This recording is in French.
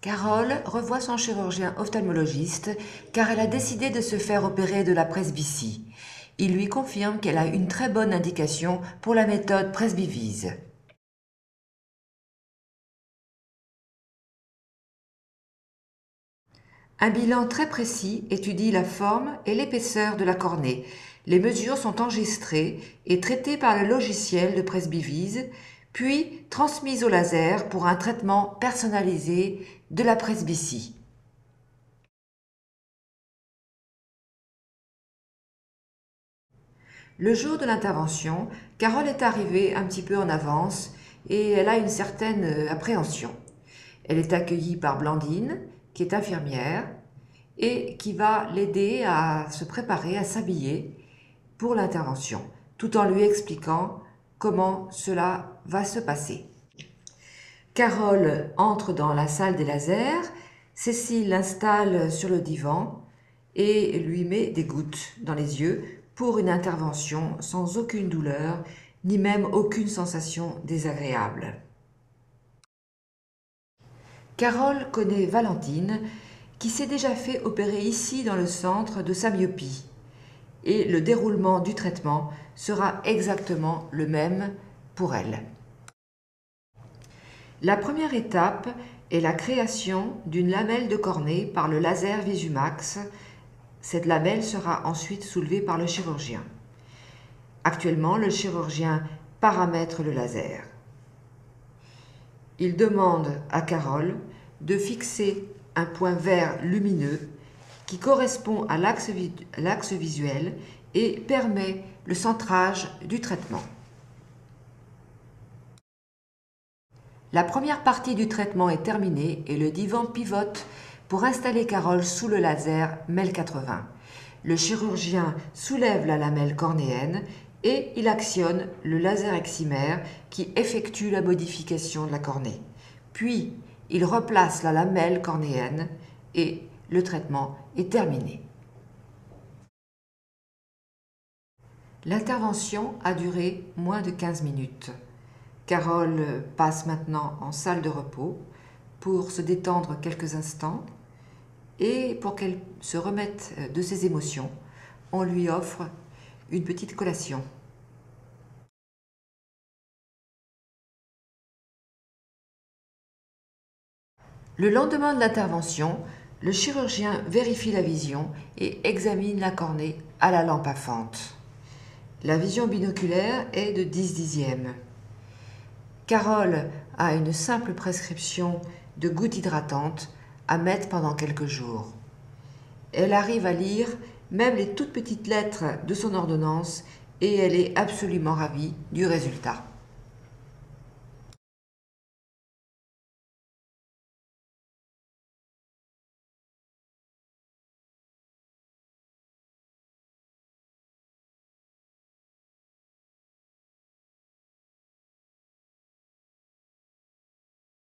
Carole revoit son chirurgien ophtalmologiste car elle a décidé de se faire opérer de la presbytie. Il lui confirme qu'elle a une très bonne indication pour la méthode Presbyvise. Un bilan très précis étudie la forme et l'épaisseur de la cornée. Les mesures sont enregistrées et traitées par le logiciel de Presbyvise, puis transmises au laser pour un traitement personnalisé de la presbytie. Le jour de l'intervention, Carole est arrivée un petit peu en avance et elle a une certaine appréhension. Elle est accueillie par Blandine, qui est infirmière, et qui va l'aider à se préparer, à s'habiller pour l'intervention, tout en lui expliquant comment cela va se passer. Carole entre dans la salle des lasers, Cécile l'installe sur le divan et lui met des gouttes dans les yeux pour une intervention sans aucune douleur, ni même aucune sensation désagréable. Carole connaît Valentine, qui s'est déjà fait opérer ici dans le centre de sa myopie. Et le déroulement du traitement sera exactement le même pour elle. La première étape est la création d'une lamelle de cornée par le laser Visumax. Cette lamelle sera ensuite soulevée par le chirurgien. Actuellement, le chirurgien paramètre le laser. Il demande à Carole de fixer un point vert lumineux qui correspond à l'axe visuel et permet le centrage du traitement. La première partie du traitement est terminée et le divan pivote pour installer Carole sous le laser MEL 80. Le chirurgien soulève la lamelle cornéenne et il actionne le laser excimer qui effectue la modification de la cornée. Puis, il replace la lamelle cornéenne et le traitement est terminé. L'intervention a duré moins de 15 minutes. Carole passe maintenant en salle de repos pour se détendre quelques instants et pour qu'elle se remette de ses émotions, on lui offre une petite collation. Le lendemain de l'intervention, le chirurgien vérifie la vision et examine la cornée à la lampe à fente. La vision binoculaire est de 10 dixièmes. Carole a une simple prescription de gouttes hydratantes à mettre pendant quelques jours. Elle arrive à lire même les toutes petites lettres de son ordonnance et elle est absolument ravie du résultat.